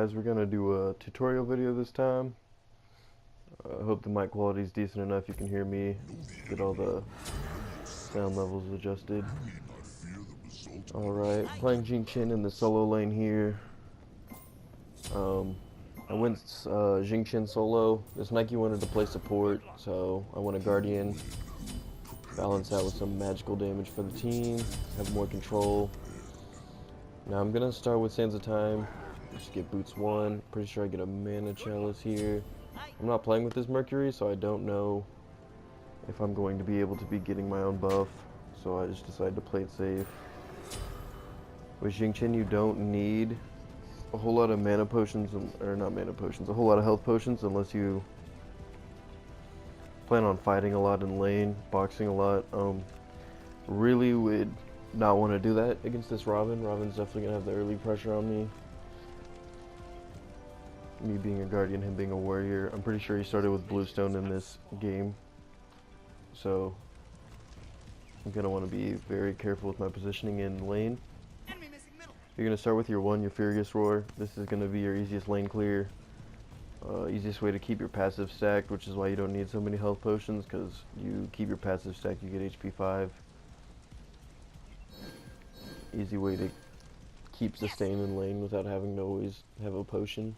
guys, we're gonna do a tutorial video this time. I hope the mic quality is decent enough you can hear me, get all the sound levels adjusted. Alright, playing Xing in the solo lane here. I went Xing solo. This Nike wanted to play support, so I went a Guardian. Balance out with some magical damage for the team, have more control. Now I'm gonna start with Sands of Time. Just get boots 1. Pretty sure I get a mana chalice here. I'm not playing with this Mercury, so I don't know if I'm going to be able to be getting my own buff. So I just decided to play it safe. With Xing you don't need a whole lot of mana potions, or not mana potions, a whole lot of health potions unless you plan on fighting a lot in lane, boxing a lot. Really would not want to do that against this Robin. Robin's definitely gonna have the early pressure on me. Me being a Guardian, him being a warrior. I'm pretty sure he started with Bluestone in this game, so I'm gonna want to be very careful with my positioning in lane. You're gonna start with your your Furious Roar. This is gonna be your easiest lane clear. Easiest way to keep your passive stacked, which is why you don't need so many health potions, because you keep your passive stacked, you get HP 5. Easy way to keep sustain in lane without having to always have a potion.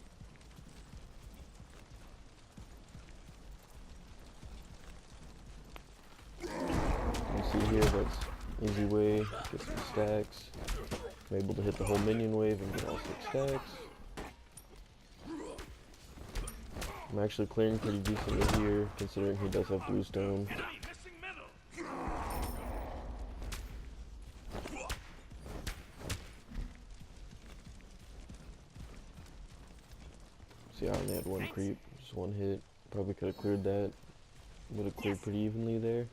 You see here, that's easy way, get some stacks. I'm able to hit the whole minion wave and get all 6 stacks. I'm actually clearing pretty decently here, considering he does have Bluestone. See, I only had 1 creep, just 1 hit. Probably could have cleared that. Would have cleared pretty evenly there.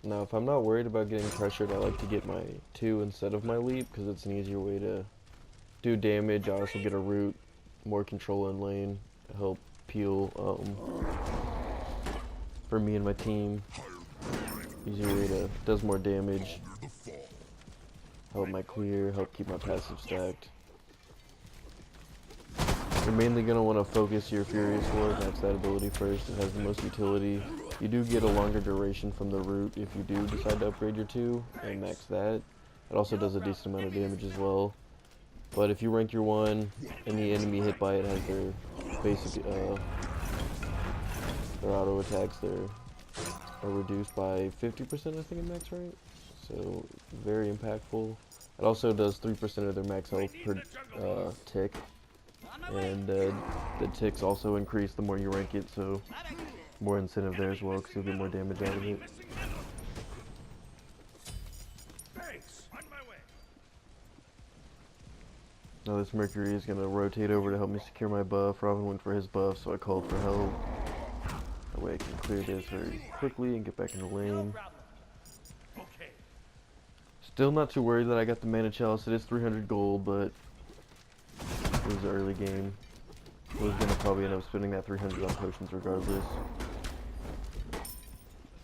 Now, if I'm not worried about getting pressured, I like to get my 2 instead of my leap, because it's an easier way to do damage. I also get a root, more control in lane, help peel for me and my team. Easier way to, does more damage, help my clear, help keep my passive stacked. You're mainly going to want to focus your Furious Roar, max that ability first. It has the most utility. You do get a longer duration from the root if you do decide to upgrade your 2 and max that. It also does a decent amount of damage as well. But if you rank your 1, any enemy hit by it has their basic, their auto attacks are reduced by 50%, I think, in max rank. So, very impactful. It also does 3% of their max health per tick. And the ticks also increase the more you rank it, so more incentive there as well, because you'll get more damage out of it. Now this Mercury is going to rotate over to help me secure my buff. Robin went for his buff, so I called for help. That way I can clear this very quickly and get back in the lane. Still not too worried that I got the mana chalice. It is 300 gold, but it was an early game. I was going to probably end up spending that 300 on potions regardless.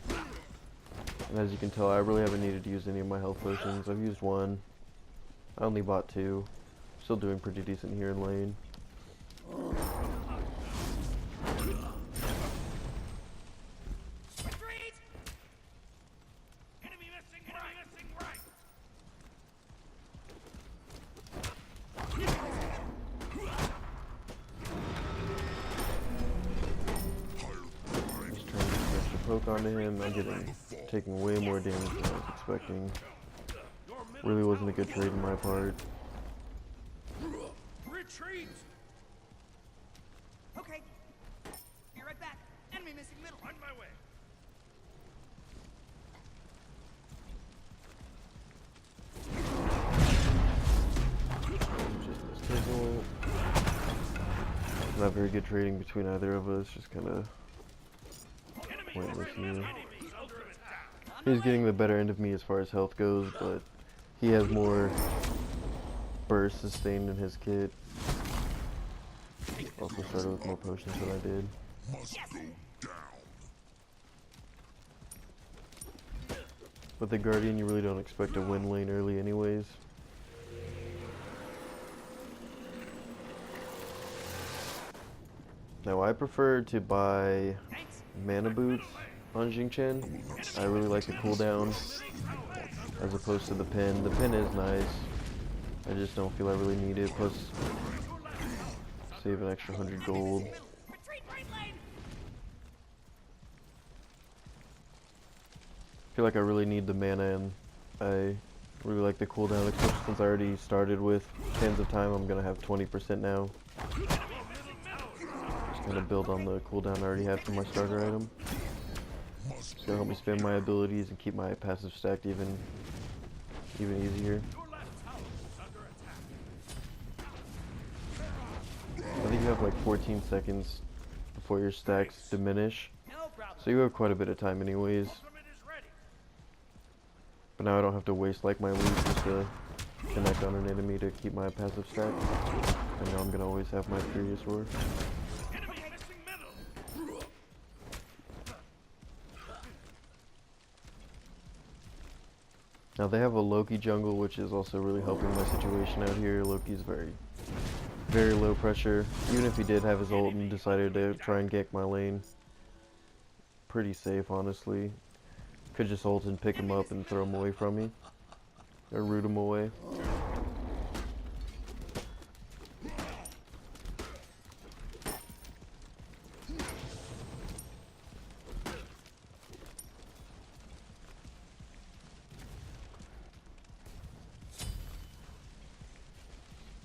And as you can tell, I really haven't needed to use any of my health potions. I've used 1. I only bought 2. Still doing pretty decent here in lane. Poke onto him. I'm taking way more damage than I was expecting. Really wasn't a good trade on my part. Retreat. Okay. Be right back. Enemy missing middle. On my way. Just missed his ult. Not very good trading between either of us. Just kind of pointless here. He's getting the better end of me as far as health goes, but he has more burst sustained in his kit. Also started with more potions than I did. With the Guardian, you really don't expect to win lane early anyways. Now I prefer to buy mana boots on Xing. I really like the cooldown as opposed to the pin. The pin is nice. I just don't feel I really need it. Plus, save an extra 100 gold. I feel like I really need the mana, and I really like the cooldown, especially since I already started with Sands of Time. I'm gonna have 20% now. Just gonna build on the cooldown I already have for my starter item. It's gonna help me spam my abilities and keep my passive stacked even easier. I think you have like 14 seconds before your stacks diminish, so you have quite a bit of time anyways. But now I don't have to waste like my loot just to connect on an enemy to keep my passive stack. I know I'm gonna always have my Furious Roar. Now they have a Loki jungle, which is also really helping my situation out here. Loki's very low pressure. Even if he did have his ult and decided to try and gank my lane, pretty safe honestly. Could just ult and pick him up and throw him away from me, or root him away.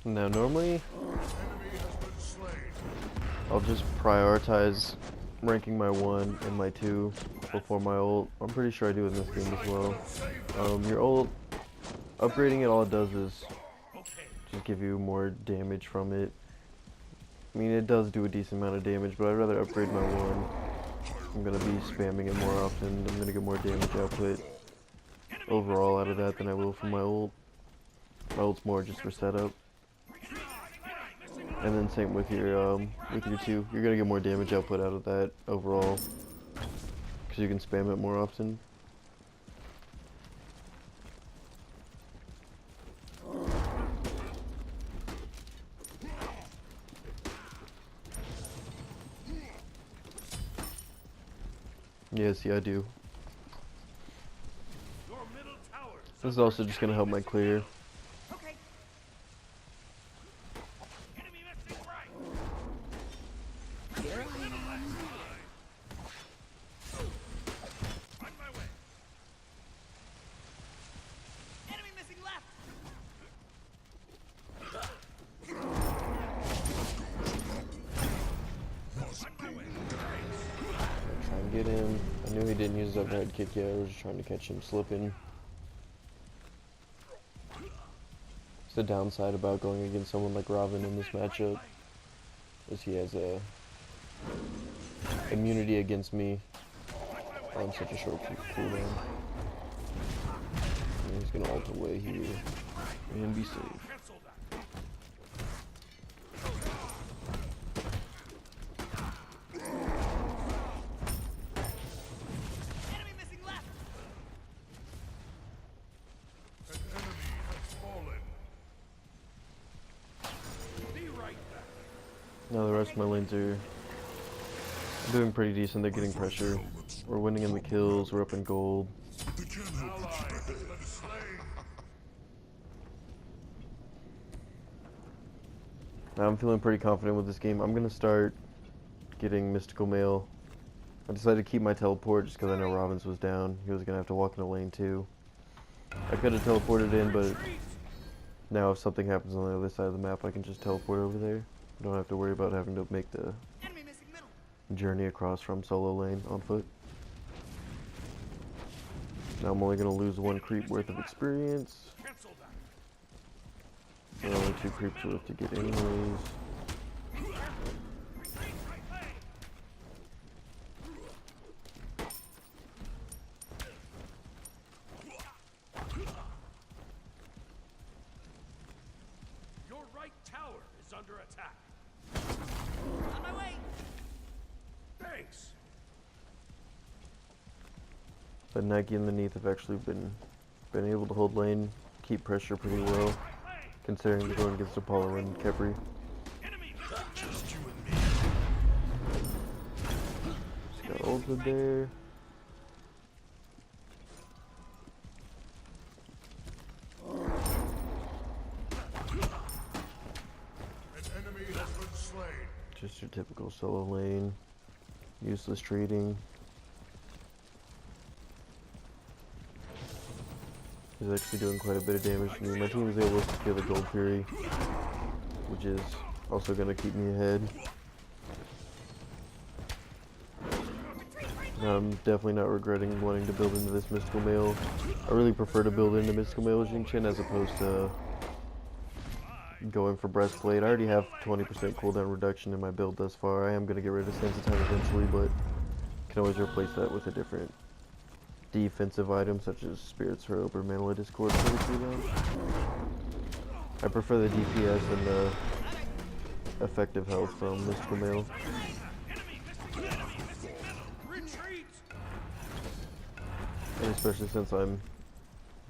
Now normally, I'll just prioritize ranking my 1 and my 2 before my ult. I'm pretty sure I do in this game as well. Your ult, upgrading it, all it does is just give you more damage from it. I mean, it does do a decent amount of damage, but I'd rather upgrade my 1. I'm going to be spamming it more often. I'm going to get more damage output overall out of that than I will from my ult. My ult's more just for setup. And then same with your 2. You're gonna get more damage output out of that overall, because you can spam it more often. Yes, yeah, I do. This is also just gonna help my clear. Get him. I knew he didn't use his overhead kick yet. I was just trying to catch him slipping. It's the downside about going against someone like Robin in this matchup, is he has a immunity against me on such a short cooldown. And he's gonna ult away here and be safe. Now the rest of my lanes are doing pretty decent. They're getting pressure. We're winning in the kills. We're up in gold. Now I'm feeling pretty confident with this game. I'm going to start getting Mystical Mail. I decided to keep my teleport just because I know Robin's was down. He was going to have to walk in a lane too. I could have teleported in, but now if something happens on the other side of the map, I can just teleport over there. I don't have to worry about having to make the journey across from solo lane on foot. Now I'm only going to lose 1 creep worth of experience. And only 2 creeps worth to get anyways. Your right tower is under attack. On my way. Thanks. But Nike underneath have actually been able to hold lane, keep pressure pretty well, considering they're going against Apollo and Kepri. Just you and me. Just got ulted there. An enemy has been slain. Just your typical solo lane, useless trading. He's actually doing quite a bit of damage to me. My team was able to secure the Gold Fury, which is also going to keep me ahead. I'm definitely not regretting wanting to build into this Mystical Mail. I really prefer to build into Mystical Mail with Xing as opposed to going for Breastplate. I already have 20% cooldown reduction in my build thus far. I am going to get rid of Sensitime eventually, but can always replace that with a different defensive item such as Spirit's Robe or Mantle of Discord for the cooldown. I prefer the DPS and the effective health from Mystical Mail. And especially since I'm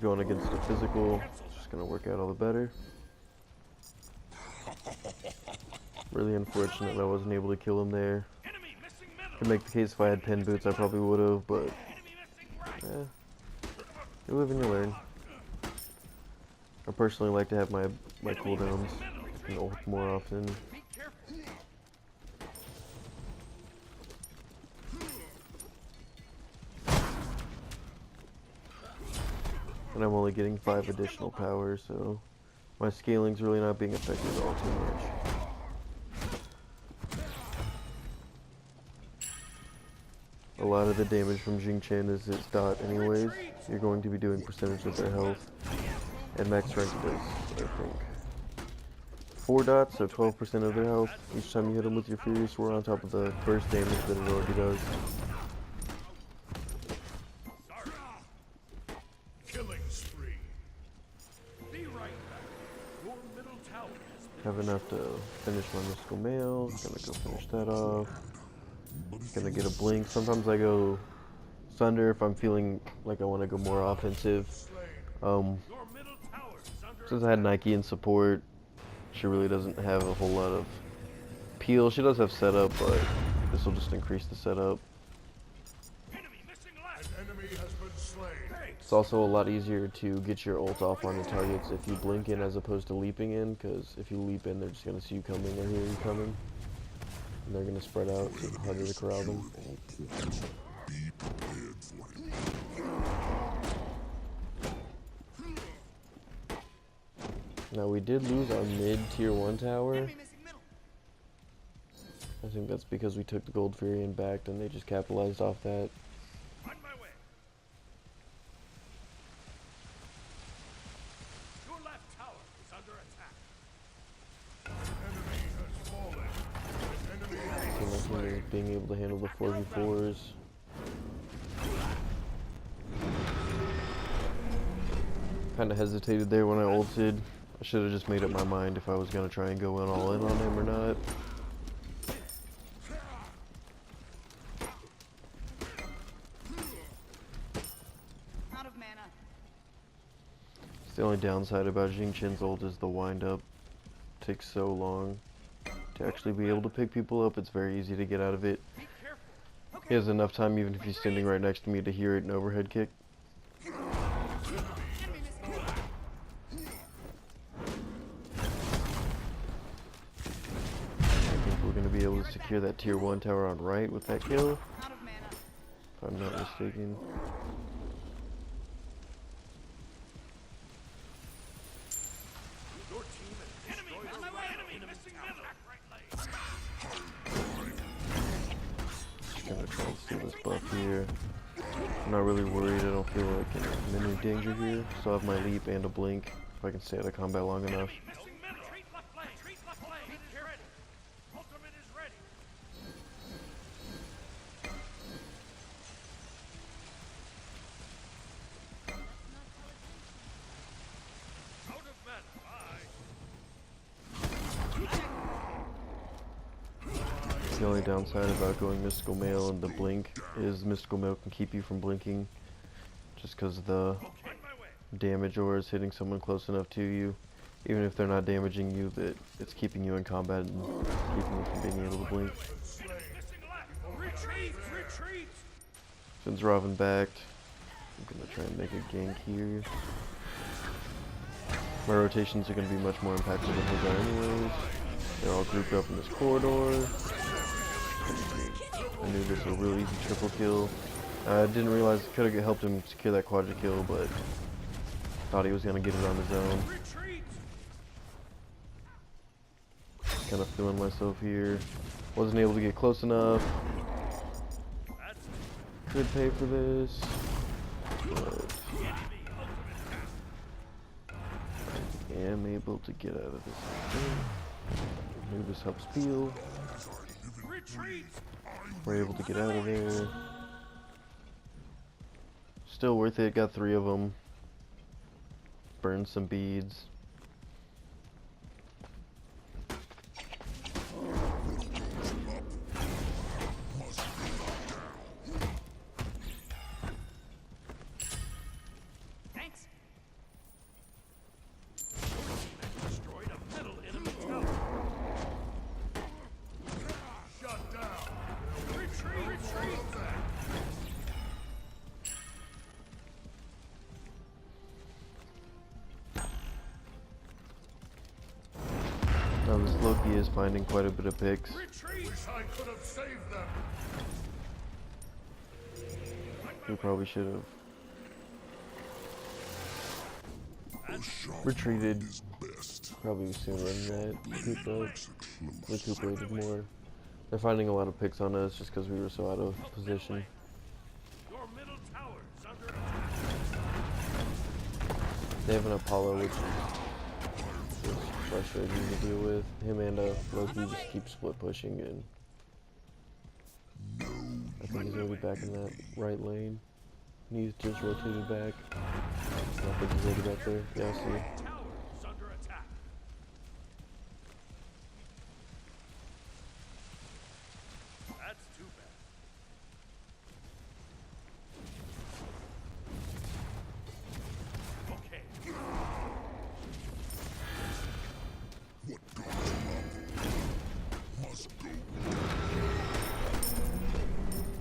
going against a physical, it's just going to work out all the better. Really unfortunate I wasn't able to kill him there. Could make the case if I had pen boots I probably would have, but you live and you learn. I personally like to have my cooldowns and ult more often. And I'm only getting 5 additional power, so my scaling's really not being affected at all too much. A lot of the damage from Xing is its dot anyways. You're going to be doing percentage of their health. And max rank does, I think, 4 dots, so 12% of their health each time you hit them with your Furious Roar on top of the burst damage that it already does. Killing spree. Be right back. Your middle tower has Have enough to finish my Mystical Mail. Gonna go finish that off. Gonna get a blink. Sometimes I go Sunder if I'm feeling like I want to go more offensive. Since I had Nike in support, she really doesn't have a whole lot of peel. She does have setup, but this will just increase the setup. An enemy has been slain. It's also a lot easier to get your ult off on the targets if you blink in as opposed to leaping in, because if you leap in, they're just going to see you coming or hear you coming. And they're going to spread out, so it's harder to corral them. Now we did lose our mid tier 1 tower. I think that's because we took the Gold Fury and backed and they just capitalized off that. On my way. Your left tower is under attack. Enemy has fallen. An enemy So my team is being able to handle the 4v4s. Kinda hesitated there when I ulted. I should have just made up my mind if I was going to try and go all in on him or not. Out of mana. It's the only downside about Xing ult is the wind up. It takes so long to actually be able to pick people up. It's very easy to get out of it. He has enough time even if he's standing right next to me to hear it and overhead kick. Be able to secure that tier 1 tower on right with that kill, Out of mana. if I'm not mistaken. Your team has destroyed on my way. Enemy missing middle. Just gonna try and steal this buff here. I'm not really worried. I don't feel like I'm in any danger here. Still have my leap and a blink if I can stay out of combat long enough. Missing middle. Retreat left lane. Retreat left lane. Is ready. Ultimate is ready. Out of mana. Bye. The only downside about going Mystical Mail and the blink is Mystical Mail can keep you from blinking just because the On my way. damage aura is hitting someone close enough to you. Even if they're not damaging you, that it's keeping you in combat and keeping you from being able to blink. Enemy missing left. Retreat! Retreat! Since Robin backed, I'm gonna try and make a gank here. My rotations are gonna be much more impactful than his are anyways. They're all grouped up in this corridor. I knew this was a real easy triple kill. I didn't realize it could have helped him secure that quadra kill, but thought he was gonna get it on his own. Retreat! Kind of feeling myself here. Wasn't able to get close enough. That's Could pay for this, but I am able to get out of this thing. Maybe this helps peel. retreat! We're able to get out of there. Still worth it. Got 3 of them. Burned some beads. Thanks. Destroyed a middle enemy tower. Shut down. Retreat! Retreat! Now this Loki is finding quite a bit of picks. Retreat! Wish I could have saved them. We probably should have retreated probably sooner than that. Recuperated more. They're finding a lot of picks on us just because we were so out of position. Your middle tower is under attack. They have an Apollo, which is frustrating to deal with. Him and Loki just keep split pushing, and I think he's already back in that right lane. He's just rotated back. I think he's already back there. Yeah, I see. Tower is under attack. That's too bad. Okay.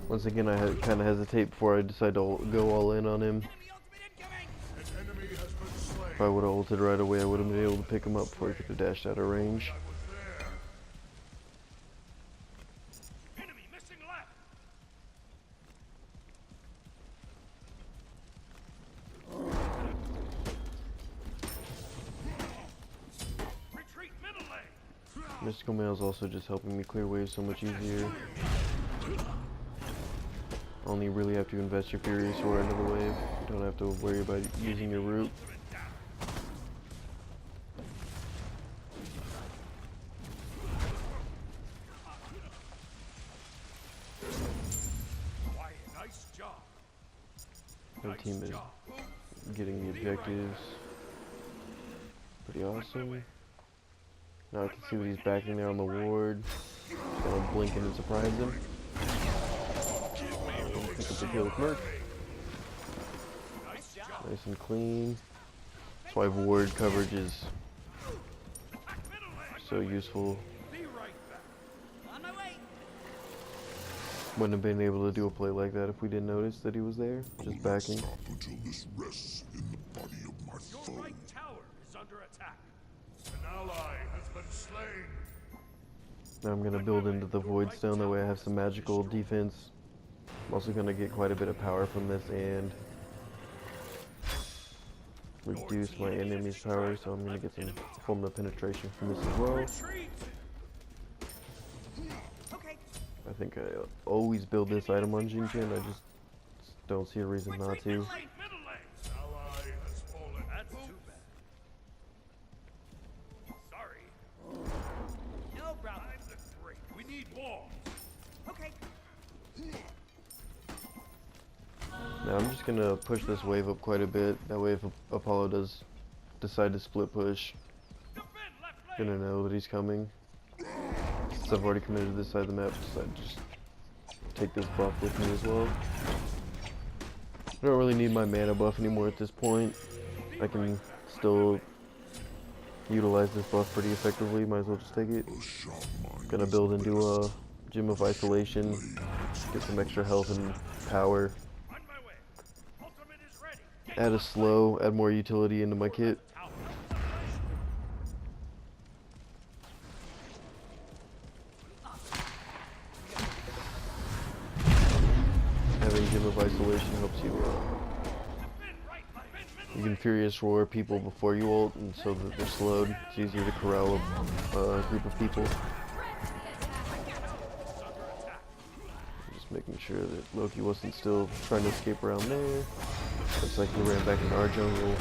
Once again, I kind of hesitate before I decide to go all in on him. If I would have ulted right away, I would have been able to pick him up before he could have dashed out of range. Enemy missing left. Retreat middle lane. Mystical Mail is also just helping me clear waves so much easier. Only really have to invest your Furious Sword into the wave. You don't have to worry about using your root. Why, nice job. Our team is getting the objectives. Pretty awesome. Now I can see that he's backing there on the ward. Just gonna blink in and surprise him. Pick up the kill with Merc. Nice and clean. That's why ward coverage is so useful. Be right back. On my way. Wouldn't have been able to do a play like that if we didn't notice that he was there, just backing. Until this rests in the body of my Your foe. right tower is under attack. An ally has been slain. Now I'm gonna build into the Void Stone, that way I have some magical defense. I'm also gonna get quite a bit of power from this and reduce my enemy's power, so I'm gonna get some form of penetration from this as well. Retreat. Okay. I think I always build this item on Xing. I just don't see a reason not to. Middle lane. Ally has fallen. That's too bad. Sorry. No problem. I'm the great. We need more. Okay. Now I'm just gonna push this wave up quite a bit. That way if Apollo does decide to split push, Defend left lane. gonna know that he's coming. Since I've already committed to this side of the map, so I just take this buff with me as well. I don't really need my mana buff anymore at this point. I can still utilize this buff pretty effectively. Might as well just take it. Gonna build into a Gym of Isolation, get some extra health and power. On my way. Ultimate is ready. Add a slow, add more utility into my kit. Having Gym of Isolation helps you. You can Furious Roar people before you ult, and so that they're slowed. It's easier to corral a group of people. Just making sure that Loki wasn't still trying to escape around there. Looks like he ran back into our jungle.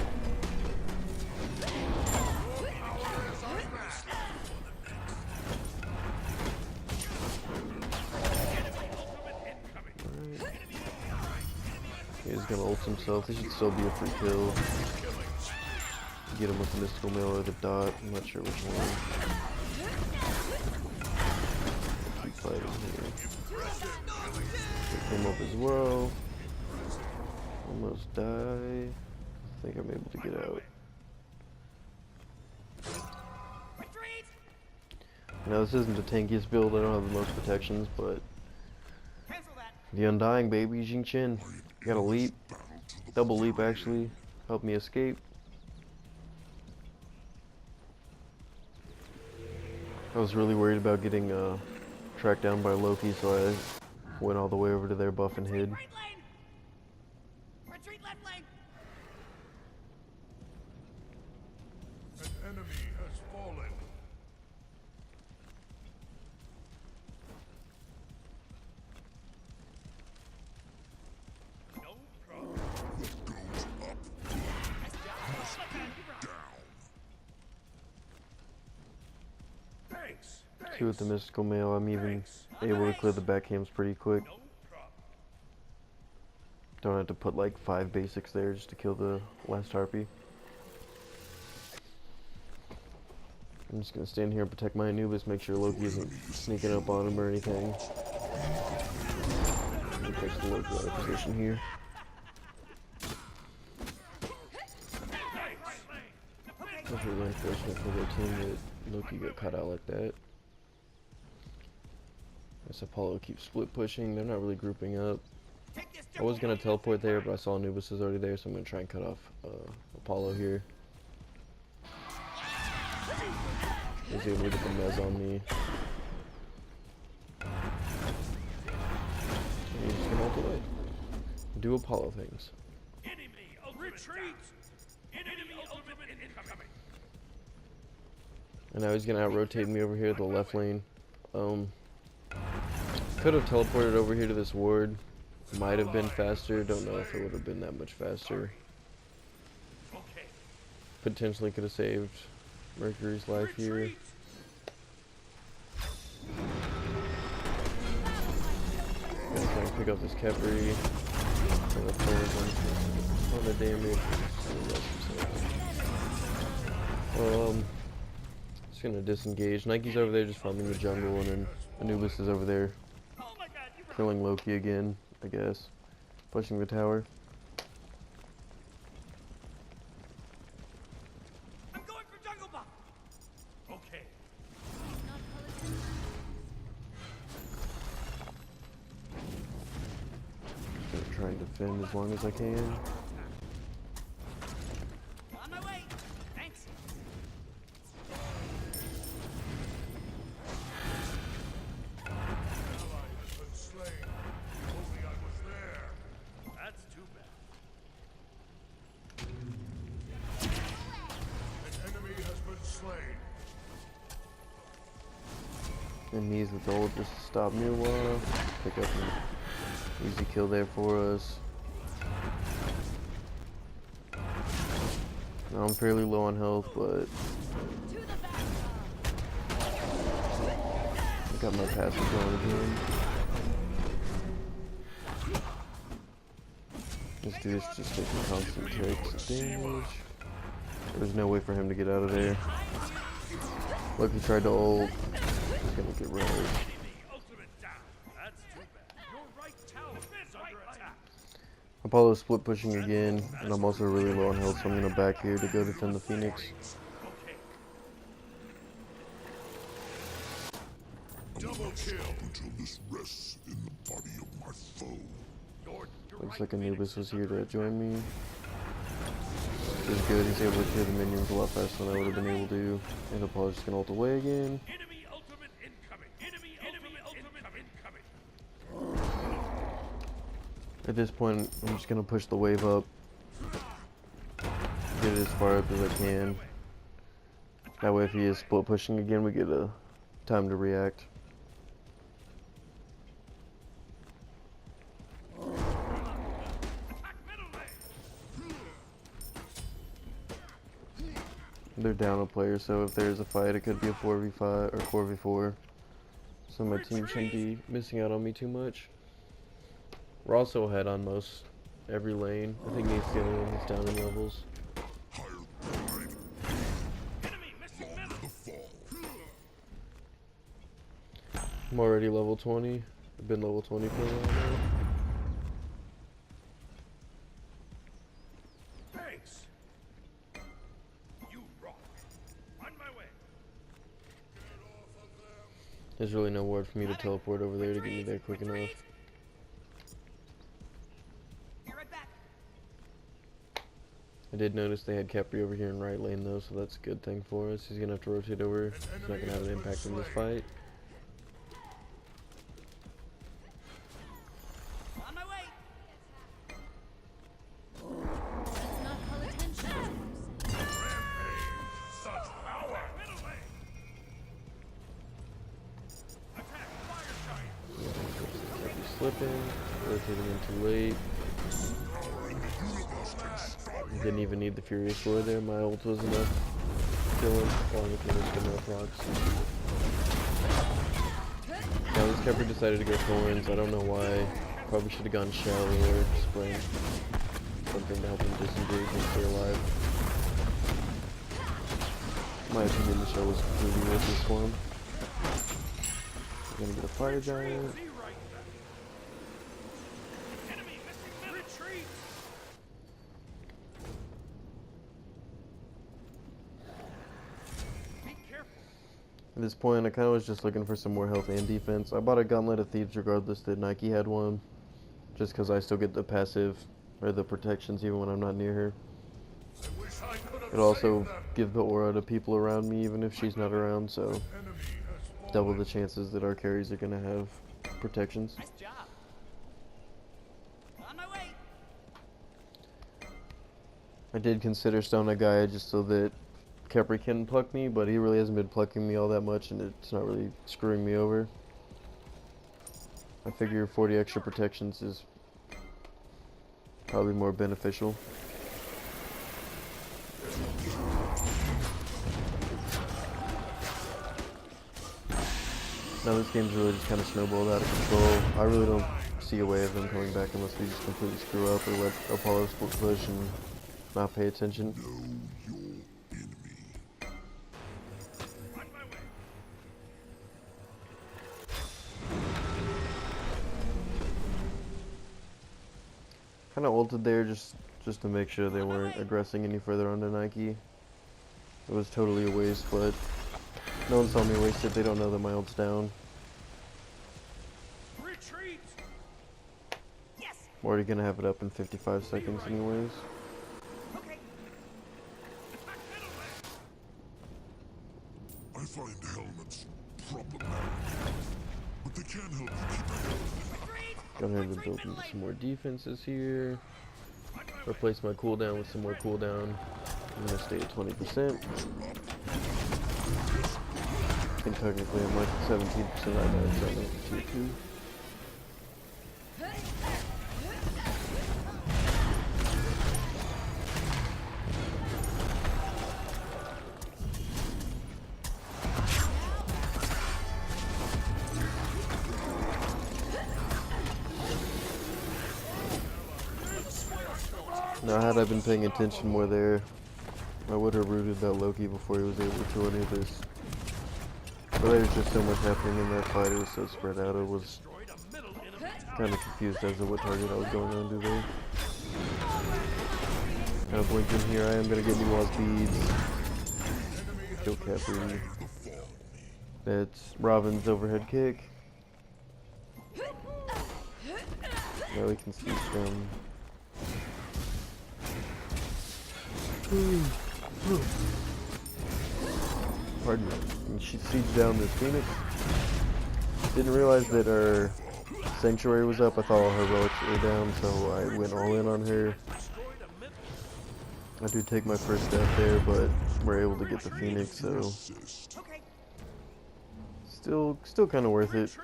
He's gonna ult himself. This should still be a free kill. Get him with the mystical mail or the dot. I'm not sure which one. Keep fighting here. Pick him up as well. Almost die. I think I'm able to get out. Now this isn't the tankiest build. I don't have the most protections, but the Undying, baby. Xing. Got a leap, double leap actually, helped me escape. I was really worried about getting tracked down by Loki, so I went all the way over to their buff and hid. Right lane. Retreat left lane. An enemy has fallen. Two with the mystical mail, I'm even able to clear the backcams pretty quick. Don't have to put like 5 basics there just to kill the last harpy. I'm just gonna stand here and protect my Anubis, make sure Loki isn't sneaking up on him or anything. Takes the Loki out of position here. It's really unfortunate for their team that Loki got caught out like that. Guess Apollo keeps split pushing. They're not really grouping up. I was gonna teleport there, but I saw Anubis is already there, so I'm gonna try and cut off Apollo here. He's able to get the mez on me. And he's just gonna ult away. Do Apollo things. Enemy retreat. Enemy ultimate incoming. And now he's gonna out-rotate me over here at the left lane. Could have teleported over here to this ward. Might have been faster. Don't know if it would have been that much faster. Potentially could have saved Mercury's life here. Gonna try and pick up this Khepri. Gonna ton of damage. Just gonna disengage. Nike's over there just farming the jungle, and then Anubis is over there killing Loki again, I guess. Pushing the tower. I'm going for jungle buff. Okay. Gonna try and defend as long as I can. On my way. Thanks. That's too bad. An enemy has been slain. And he's with the ult just to stop me a while. Pick up an easy kill there for us. Now I'm fairly low on health, but I got my passive going again. This dude's just taking constant takes of damage. There's no way for him to get out of there. Look, he tried to ult. He's gonna get rolled. Ultimate down. That's too bad. Your right tower is under attack. Apollo's split pushing again, and I'm also really low on health, so I'm gonna back here to go defend the Phoenix. Okay. Double kill. Until this rests in the body of my foe. You're Looks right, like Phoenix Anubis was is here under to attack. join me. Which is good, he's able to clear the minions a lot faster than I would have been able to. And Apollo's just gonna ult away again. Enemy ultimate incoming. Enemy ultimate incoming. At this point, I'm just gonna push the wave up. Get it as far up as I can. That way if he is split pushing again, we get a time to react. Attack middle lane. They're down a player, so if there's a fight, it could be a 4v5 or 4v4. So my team shouldn't be missing out on me too much. We're also ahead on most every lane. I think he's the only one that's down in levels. Enemy missing middle. I'm already level 20. I've been level 20 for a while now. Thanks. You rock. On my way. There's really no word for me to teleport over there to get me there quick enough. Be right back. I did notice they had Capri over here in right lane though, so that's a good thing for us. He's gonna have to rotate over. He's not gonna have an impact in this fight. On my way. Let's not call attention. Such power. Middle lane. Attack fire giant. Capri slipping, rotating in too late. Didn't even need the Furious Roar there. My ult was enough to kill him, along with the enough rocks. Now this Capri decided to go Thorns. I don't know why. Probably should have gone Shell or Sprint. Something to help him disengage and stay alive. In my opinion, the Shell was completely worthless for him. We're gonna get a Fire Giant. See right back. Enemy missing middle. Retreat. Be careful. At this point, I kind of was just looking for some more health and defense. I bought a Gauntlet of Thieves regardless that Nike had one, just because I still get the passive or the protections even when I'm not near her. I wish I could have It'll also saved them. give the aura to people around me even if she's not around, so Enemy has fallen. double the chances that our carries are going to have protections. Nice job. On my way. I did consider Stone a guy just so that Capri can pluck me, but he really hasn't been plucking me all that much and it's not really screwing me over. I figure 40 extra protections is probably more beneficial. Now this game's really just kind of snowballed out of control. I really don't see a way of them coming back unless we just completely screw up or let Apollo split push and not pay attention. On my way. Kind of ulted there just to make sure they weren't aggressing any further onto Nike. It was totally a waste, but no one saw me waste it. They don't know that my ult's down. Retreat. Yes. I'm already gonna have it up in 55 seconds anyways. Okay. Attack middle lane. I find helmets problematic, but they can help you keep ahead. Retreat. Go ahead and build into some more defenses here. Replace my cooldown with some more cooldown. I'm gonna stay at 20%. And technically I'm like 17% right now, so I'm at tier 2. Now, had I been paying attention more there, I would have rooted that Loki before he was able to kill any of this. But there's just so much happening in that fight, it was so spread out, I was Destroyed a middle enemy tower. kind of confused as to what target I was going on to there. Kind of blink in here. I am gonna get Nuwa speeds. Kill Capri. That's Robin's overhead kick. Now we can see some. Pardon me. And she sieged down this Phoenix. Didn't realize that our Sanctuary was up. I thought all her relics were down, so I went all in on her. I do take my first step there, but we're able to get the Phoenix, so Okay. still kind of worth it.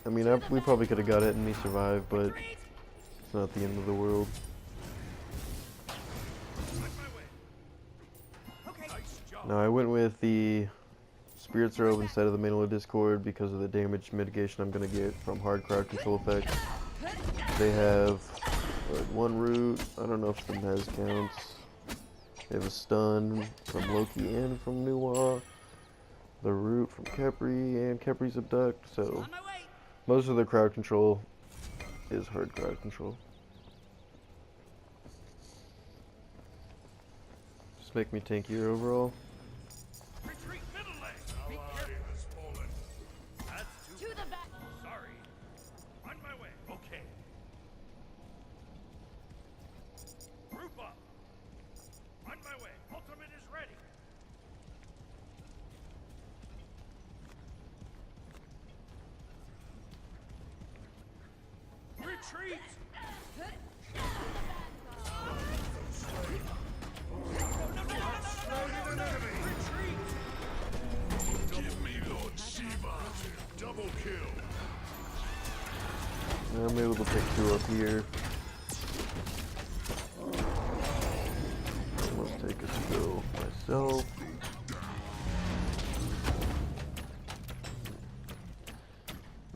I mean, we probably could have got it and me survive, but it's not the end of the world. Okay. Now I went with the Spirit's Robe instead of the Manual of Discord because of the damage mitigation I'm going to get from hard crowd control effects. They have one root, I don't know if the Mez counts. They have a stun from Loki and from Nuwa. The root from Capri and Capri's Abduct, so On my way. most of the crowd control is hard crowd control. Just make me tankier overall. Retreat middle leg. Ally has fallen. That's too To the back. sorry. On my way. Okay. Group up. On my way. Ultimate is ready. Retreat. Give me Lord Shiva. Double kill. I'm able to pick two up here. Let's take a spill myself.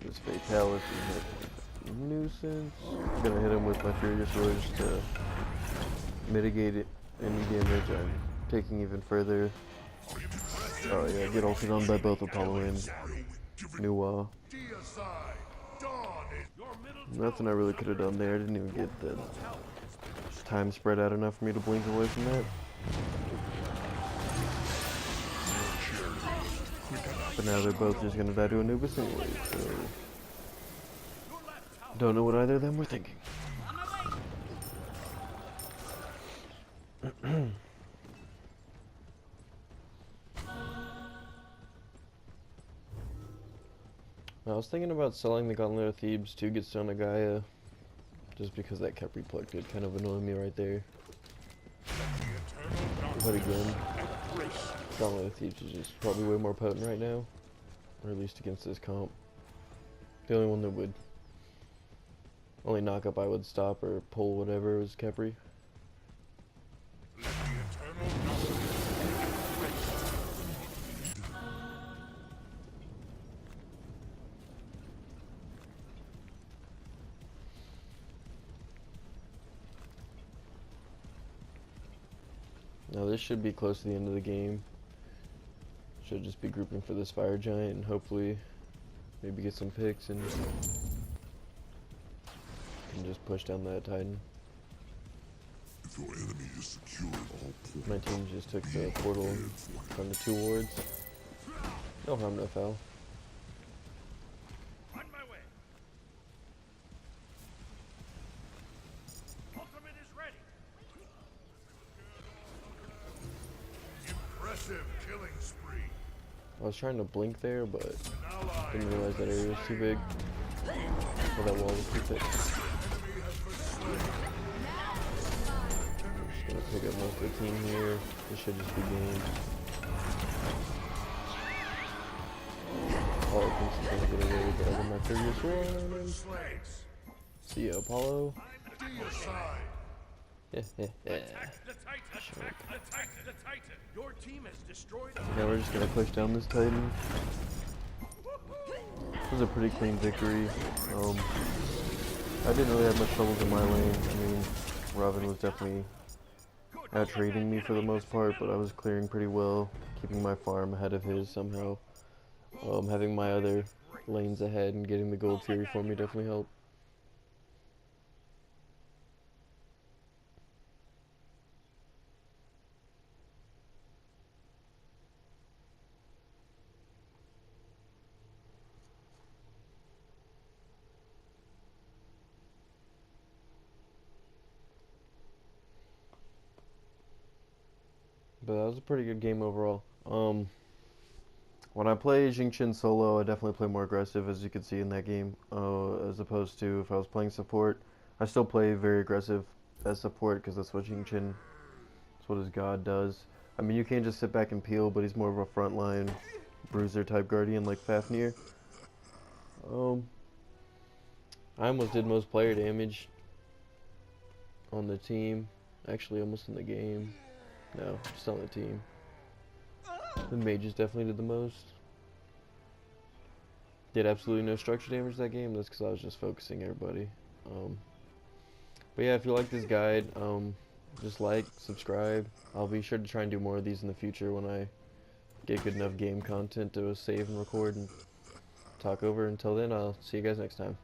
This fatality hit nuisance. I'm gonna hit him with my Furious Roach to mitigate it, any damage I'm taking even further. Oh yeah, get ulted on by both Apollo and Nuwa. Deicide. Dawn is Your middle Nothing I really could have done there. I didn't even get the time spread out enough for me to blink away from that. But now they're both just gonna die to Anubis anyway, so don't know what either of them were thinking. On my way. I was thinking about selling the Gauntlet of Thebes to get Stone Gaia, just because that kept replug did kind of annoy me right there. But again, Gauntlet of Thebes is just probably way more potent right now, or at least against this comp. The only one that would only knock up I would stop or pull whatever was Kepri. Now this should be close to the end of the game. Should just be grouping for this fire giant and hopefully maybe get some picks and just push down that Titan. if your enemy is secured all portals. My team just took the portal from the 2 wards. No harm, no foul. On my way. Ultimate is ready. Impressive killing spree. I was trying to blink there, but An ally didn't realize that area was too big. Or that wall was too thick. enemy has been slain. Just gonna pick up most of the team here. This should just be game. Apollo thinks he's gonna get away with it over my previous one. Slaves. See ya, Apollo. Deicide. Yeah. Attack the Titan. Attack the Titan. The Titan. Your team has destroyed a Now we're just gonna push down this Titan. This was a pretty clean victory. I didn't really have much troubles in my lane. I mean, Robin was definitely out-trading me for the most part, but I was clearing pretty well, keeping my farm ahead of his somehow. Having my other lanes ahead and getting the gold fury for me definitely helped. But that was a pretty good game overall. When I play Xing solo, I definitely play more aggressive, as you can see in that game, as opposed to if I was playing support. I still play very aggressive as support because that's what that's what his god does. I mean, you can't just sit back and peel, but he's more of a frontline bruiser type guardian like Fafnir. I almost did most player damage on the team. Actually, almost in the game. No, just on the team. The mages definitely did the most. Did absolutely no structure damage that game. That's because I was just focusing everybody. But yeah, if you like this guide, just like, subscribe. I'll be sure to try and do more of these in the future when I get good enough game content to save and record and talk over. Until then, I'll see you guys next time.